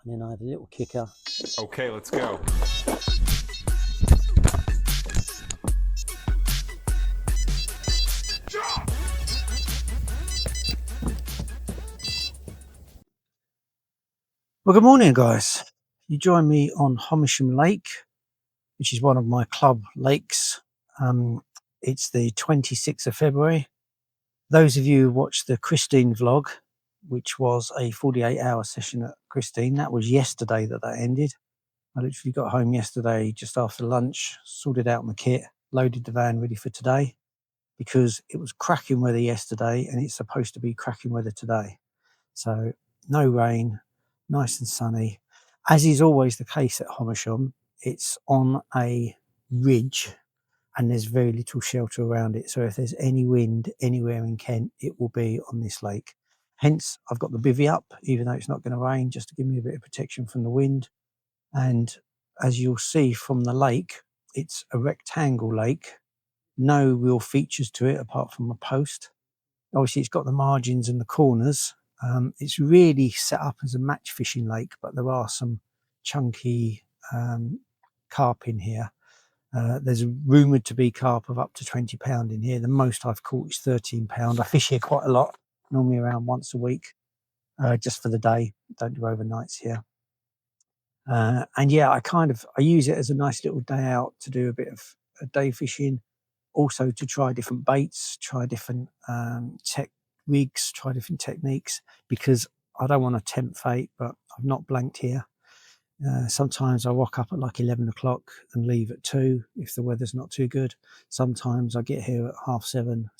and then I have a little kicker. Okay, let's go. Well, good morning, guys. You join me on Homersham Lake, which is one of my club lakes. It's the 26th of February. Those of you who watched the Christine vlog, which was a 48-hour session at Christine, that was yesterday that ended. I literally got home yesterday just after lunch, sorted out my kit, loaded the van ready for today, because it was cracking weather yesterday and it's supposed to be cracking weather today. So no rain, nice and sunny. As is always the case at Homersham, it's on a ridge and there's very little shelter around it. So if there's any wind anywhere in Kent, it will be on this lake. Hence, I've got the bivvy up, even though it's not going to rain, just to give me a bit of protection from the wind. And as you'll see from the lake, it's a rectangle lake, no real features to it apart from a post. Obviously, it's got the margins and the corners. It's really set up as a match fishing lake, but there are some chunky carp in here. There's rumoured to be carp of up to £20 in here. The most I've caught is £13. I fish here quite a lot, normally around once a week, just for the day. Don't do overnights here. And yeah, I use it as a nice little day out to do a bit of day fishing, also to try different baits, try different rigs, try different techniques, because I don't want to tempt fate, but I've not blanked here. Sometimes I rock up at like 11 o'clock and leave at 2 if the weather's not too good. Sometimes I get here at half 7,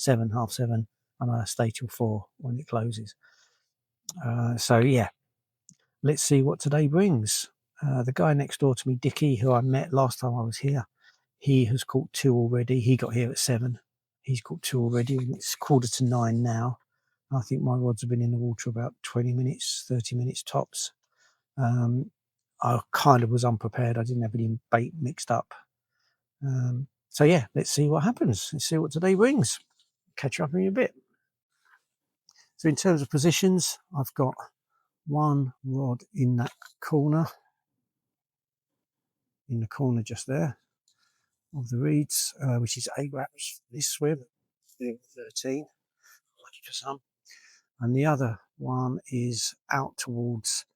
and I stay till 4 when it closes. So yeah, let's see what today brings. The guy next door to me, Dickie, who I met last time I was here, he has caught 2 already. He got here at 7. He's caught 2 already, and it's 8:45 now. I think my rods have been in the water about 20 minutes, 30 minutes tops. I kind of was unprepared. I didn't have any bait mixed up. So yeah, let's see what happens. Let's see what today brings. Catch you up in a bit. So in terms of positions, I've got one rod in that corner, just there of the reeds, which is 8 wraps for this swim, 13, lucky for some. And the other one is out towards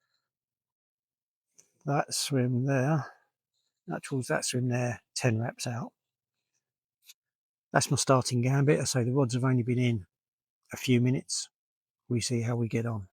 that swim there, 10 wraps out. That's my starting gambit. I say the rods have only been in a few minutes. We see how we get on.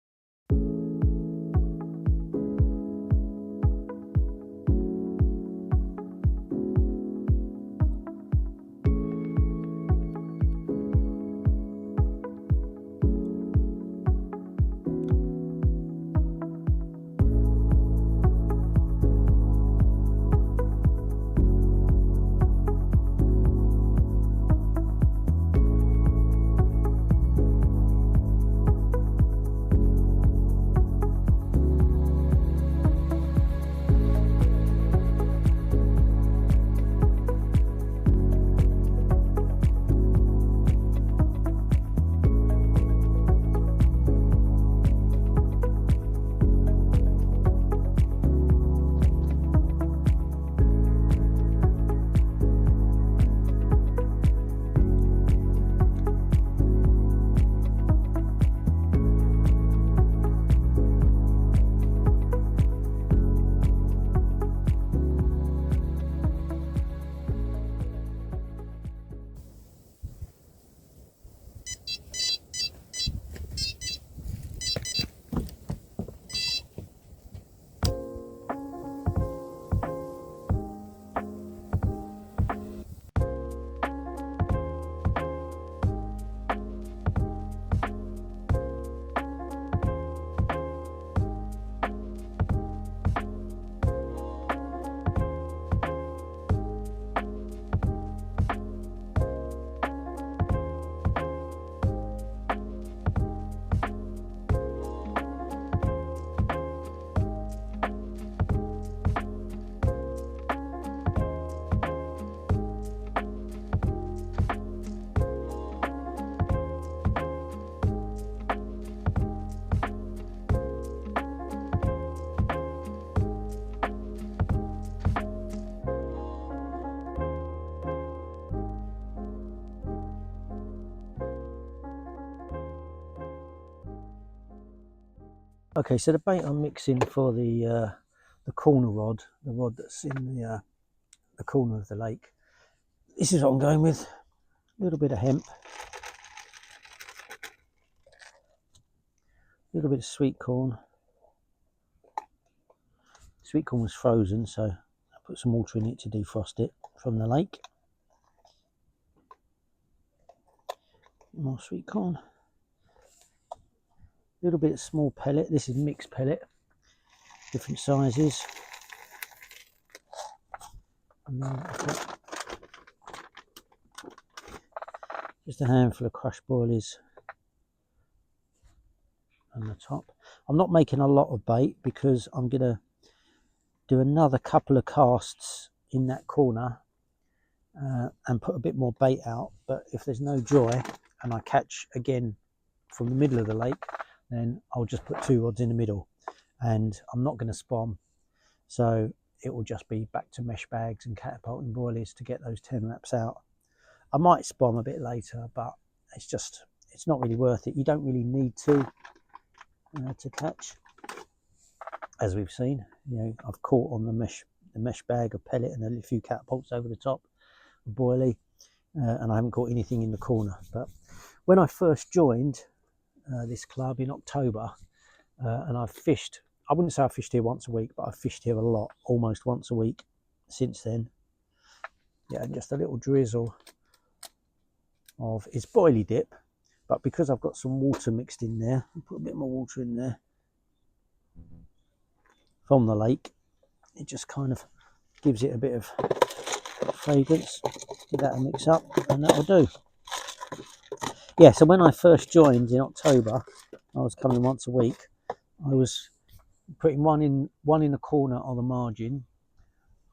Okay, so the bait I'm mixing for the corner rod, the rod that's in the corner of the lake, this is what I'm going with. A little bit of hemp, a little bit of sweet corn. Sweet corn was frozen, so I put some water in it to defrost it from the lake. More sweet corn. A little bit of small pellet. This is mixed pellet, different sizes. And then I've got just a handful of crushed boilies on the top. I'm not making a lot of bait because I'm going to do another couple of casts in that corner and put a bit more bait out. But if there's no joy and I catch again from the middle of the lake, then I'll just put 2 rods in the middle, and I'm not going to spawn, so it will just be back to mesh bags and catapulting boilies to get those 10 wraps out. I might spawn a bit later, but it's not really worth it. You don't really need to catch, as we've seen. I've caught on the mesh bag of pellet and a few catapults over the top of boilie, and I haven't caught anything in the corner. But when I first joined this club in October, and I've fished, I wouldn't say I fished here once a week, but I've fished here a lot, almost once a week since then. Yeah, and just a little drizzle of, it's boilie dip, but because I've got some water mixed in there, I'll put a bit more water in there from the lake. It just kind of gives it a bit of fragrance. Give that a mix up, and that'll do. Yeah, so when I first joined in October, I was coming once a week. I was putting one in the corner on the margin,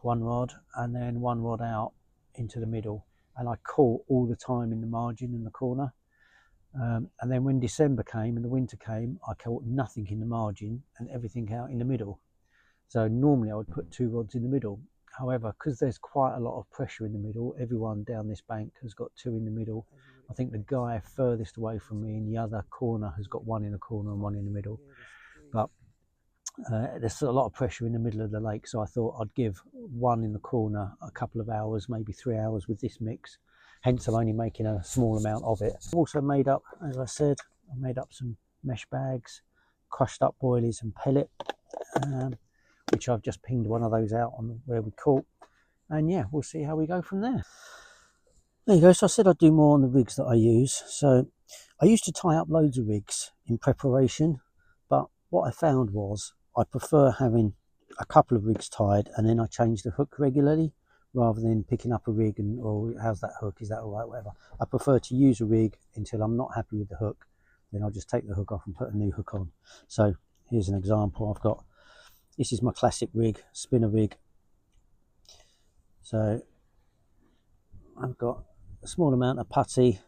1 rod, and then 1 rod out into the middle, and I caught all the time in the margin in the corner. And then when December came and the winter came, I caught nothing in the margin and everything out in the middle. So normally I would put 2 rods in the middle. However, because there's quite a lot of pressure in the middle, everyone down this bank has got 2 in the middle. I think the guy furthest away from me in the other corner has got 1 in the corner and 1 in the middle. But there's a lot of pressure in the middle of the lake, so I thought I'd give 1 in the corner a couple of hours, maybe 3 hours with this mix. Hence I'm only making a small amount of it. I've also made up, as I said, I made up some mesh bags, crushed up boilies and pellet, which I've just pinged one of those out on where we caught. And yeah, we'll see how we go from there. There you go. So I said I'd do more on the rigs that I use. So I used to tie up loads of rigs in preparation, but what I found was I prefer having a couple of rigs tied and then I change the hook regularly, rather than picking up a rig and, oh, how's that hook, is that all right, whatever. I prefer to use a rig until I'm not happy with the hook, then I'll just take the hook off and put a new hook on. So here's an example. This is my classic rig, spinner rig. So I've got a small amount of putty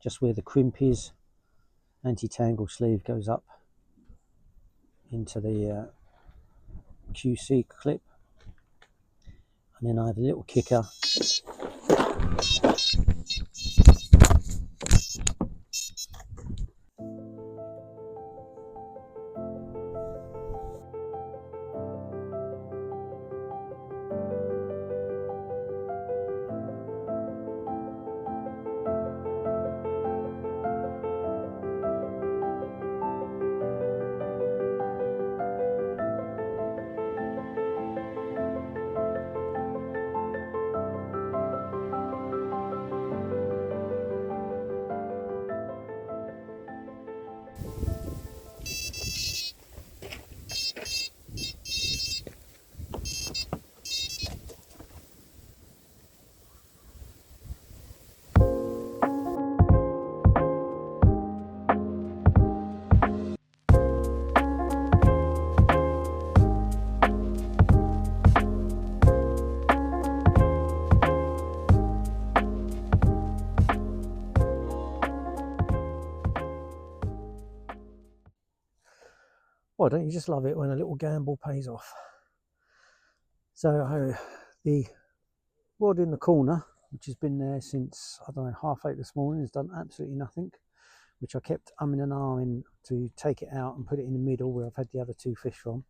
just where the crimp is. Anti-tangle sleeve goes up into the QC clip, and then I have a little kicker. Well, don't you just love it when a little gamble pays off? So the rod in the corner, which has been there since, I don't know, 8:30 this morning, has done absolutely nothing. which I kept umming and ahhing to take it out and put it in the middle where I've had the other two fish from.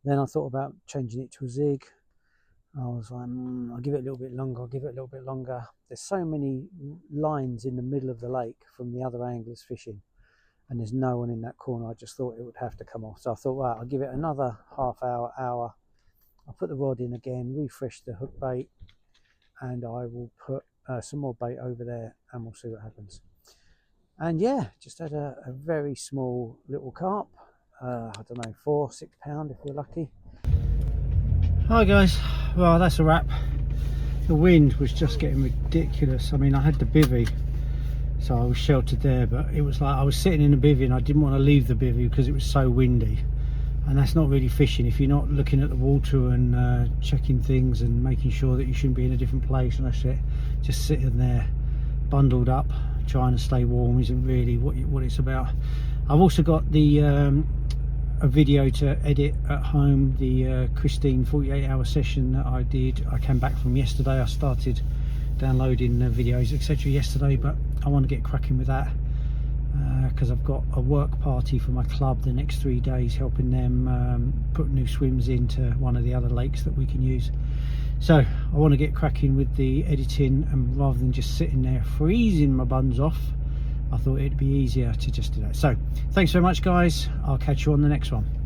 Then I thought about changing it to a zig. I was like, I'll give it a little bit longer, I'll give it a little bit longer. There's so many lines in the middle of the lake from the other anglers fishing, and there's no one in that corner. I just thought it would have to come off. So I thought, well, I'll give it another half hour. I'll put the rod in again, refresh the hook bait, and I will put some more bait over there, and we'll see what happens. And yeah, just had a very small little carp. I don't know, 4-6 pound if we're lucky. Hi guys, well that's a wrap. The wind was just getting ridiculous. I mean, I had the bivvy, so I was sheltered there, but it was like I was sitting in the bivvy and I didn't want to leave the bivvy because it was so windy. And that's not really fishing if you're not looking at the water and checking things and making sure that you shouldn't be in a different place. And that's it, just sitting there bundled up trying to stay warm isn't really what it's about. I've also got the a video to edit at home, the Christine 48-hour session that I did. I came back from yesterday. I started downloading videos etc yesterday, but I want to get cracking with that because I've got a work party for my club the next 3 days, helping them put new swims into one of the other lakes that we can use. So I want to get cracking with the editing, and rather than just sitting there freezing my buns off, I thought it'd be easier to just do that. So thanks very much guys, I'll catch you on the next one.